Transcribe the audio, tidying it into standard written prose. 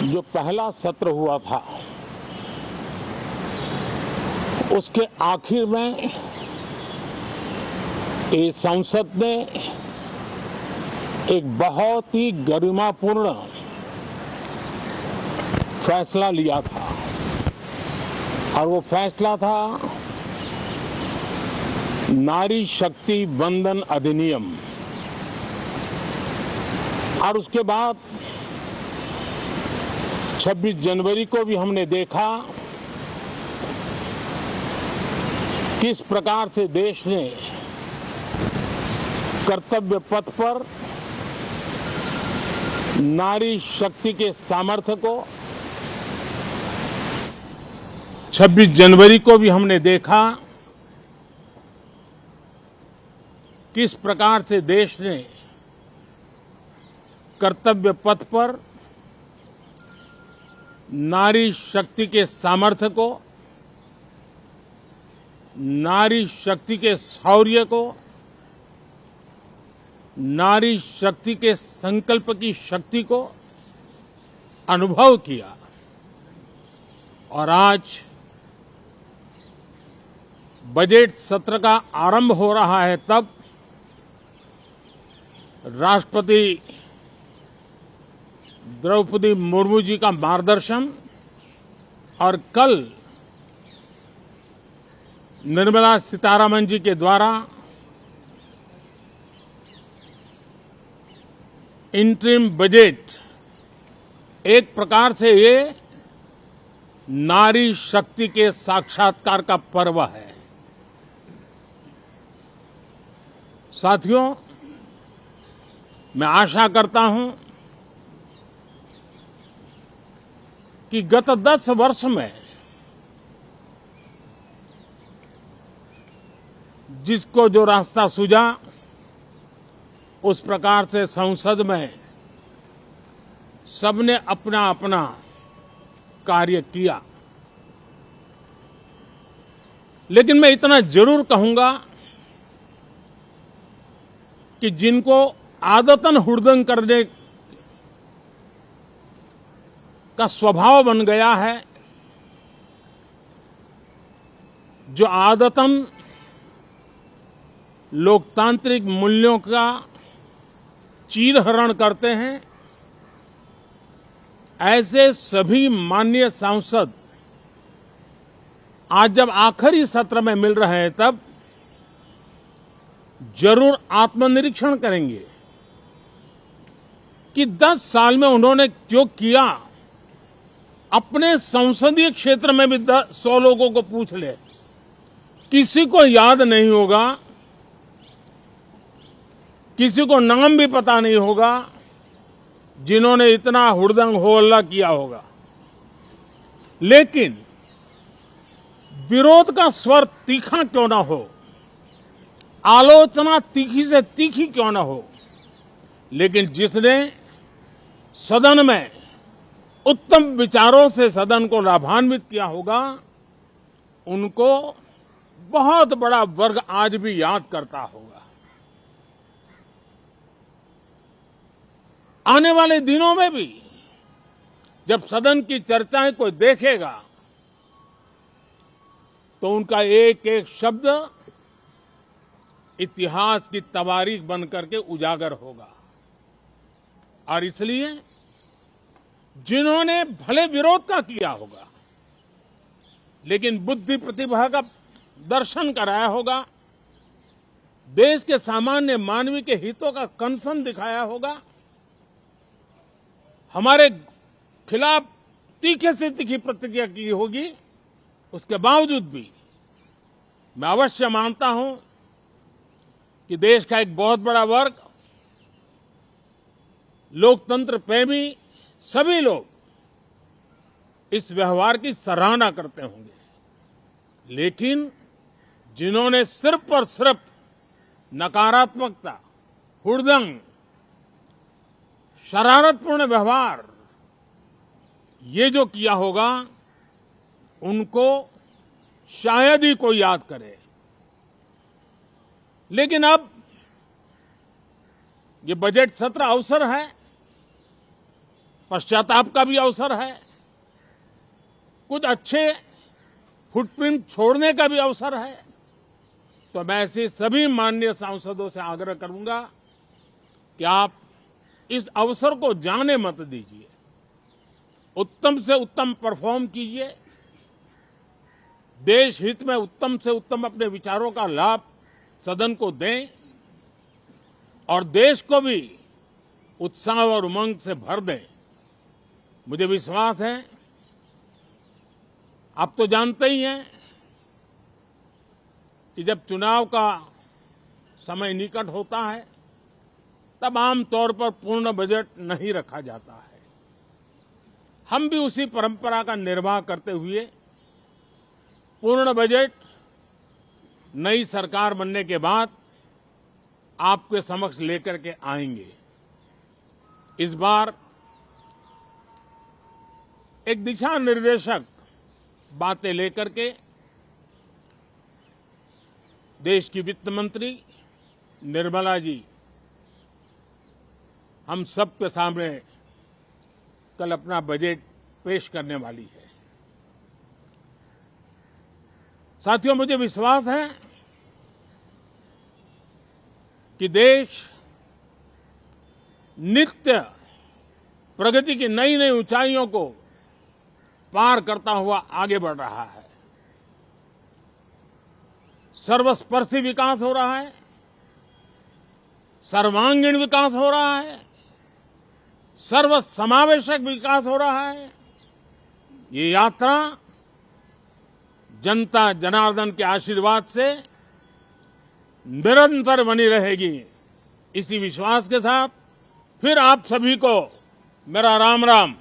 जो पहला सत्र हुआ था उसके आखिर में ये संसद ने एक बहुत ही गरिमापूर्ण फैसला लिया था और वो फैसला था नारी शक्ति वंदन अधिनियम। और उसके बाद 26 जनवरी को भी हमने देखा किस प्रकार से देश ने कर्तव्य पथ पर नारी शक्ति के सामर्थ्य को 26 जनवरी को भी हमने देखा किस प्रकार से देश ने कर्तव्य पथ पर नारी शक्ति के सामर्थ्य को, नारी शक्ति के शौर्य को, नारी शक्ति के संकल्प की शक्ति को अनुभव किया। और आज बजट सत्र का आरंभ हो रहा है, तब राष्ट्रपति द्रौपदी मुर्मू जी का मार्गदर्शन और कल निर्मला सीतारमण जी के द्वारा इंटरिम बजट एक प्रकार से ये नारी शक्ति के साक्षात्कार का पर्व है। साथियों, मैं आशा करता हूं कि गत 10 वर्ष में जिसको जो रास्ता सूझा उस प्रकार से संसद में सबने अपना अपना कार्य किया। लेकिन मैं इतना जरूर कहूंगा कि जिनको आदतन हुड़दंग करने का स्वभाव बन गया है, जो आदतन लोकतांत्रिक मूल्यों का चीरहरण करते हैं, ऐसे सभी माननीय सांसद आज जब आखिरी सत्र में मिल रहे हैं तब जरूर आत्मनिरीक्षण करेंगे कि 10 साल में उन्होंने जो किया। अपने संसदीय क्षेत्र में भी 100 लोगों को पूछ ले, किसी को याद नहीं होगा, किसी को नाम भी पता नहीं होगा जिन्होंने इतना हुड़दंग हो हल्ला किया होगा। लेकिन विरोध का स्वर तीखा क्यों ना हो, आलोचना तीखी से तीखी क्यों ना हो, लेकिन जिसने सदन में उत्तम विचारों से सदन को लाभान्वित किया होगा, उनको बहुत बड़ा वर्ग आज भी याद करता होगा। आने वाले दिनों में भी जब सदन की चर्चाएं कोई देखेगा तो उनका एक एक शब्द इतिहास की तवारीख बन करके उजागर होगा। और इसलिए जिन्होंने भले विरोध का किया होगा लेकिन बुद्धि प्रतिभा का दर्शन कराया होगा, देश के सामान्य मानवी के हितों का कंसर्न दिखाया होगा, हमारे खिलाफ तीखे से तीखी प्रतिक्रिया की होगी, उसके बावजूद भी मैं अवश्य मानता हूं कि देश का एक बहुत बड़ा वर्ग, लोकतंत्र प्रेमी सभी लोग इस व्यवहार की सराहना करते होंगे। लेकिन जिन्होंने सिर्फ और सिर्फ नकारात्मकता, हुड़दंग, शरारतपूर्ण व्यवहार ये जो किया होगा, उनको शायद ही कोई याद करे। लेकिन अब ये बजट सत्र अवसर है पश्चाताप का भी अवसर है, कुछ अच्छे फुटप्रिंट छोड़ने का भी अवसर है। तो मैं ऐसे सभी माननीय सांसदों से आग्रह करूंगा कि आप इस अवसर को जाने मत दीजिए, उत्तम से उत्तम परफॉर्म कीजिए, देश हित में उत्तम से उत्तम अपने विचारों का लाभ सदन को दें और देश को भी उत्साह और उमंग से भर दें। मुझे विश्वास है, आप तो जानते ही हैं कि जब चुनाव का समय निकट होता है तब आमतौर पर पूर्ण बजट नहीं रखा जाता है। हम भी उसी परंपरा का निर्वाह करते हुए पूर्ण बजट नई सरकार बनने के बाद आपके समक्ष लेकर के आएंगे। इस बार एक दिशा निर्देशक बातें लेकर के देश की वित्त मंत्री निर्मला जी हम सबके सामने कल अपना बजट पेश करने वाली है। साथियों, मुझे विश्वास है कि देश नित्य प्रगति की नई नई ऊंचाइयों को पार करता हुआ आगे बढ़ रहा है। सर्वस्पर्शी विकास हो रहा है, सर्वांगीण विकास हो रहा है, सर्वसमावेशक विकास हो रहा है। ये यात्रा जनता जनार्दन के आशीर्वाद से निरंतर बनी रहेगी। इसी विश्वास के साथ फिर आप सभी को मेरा राम राम।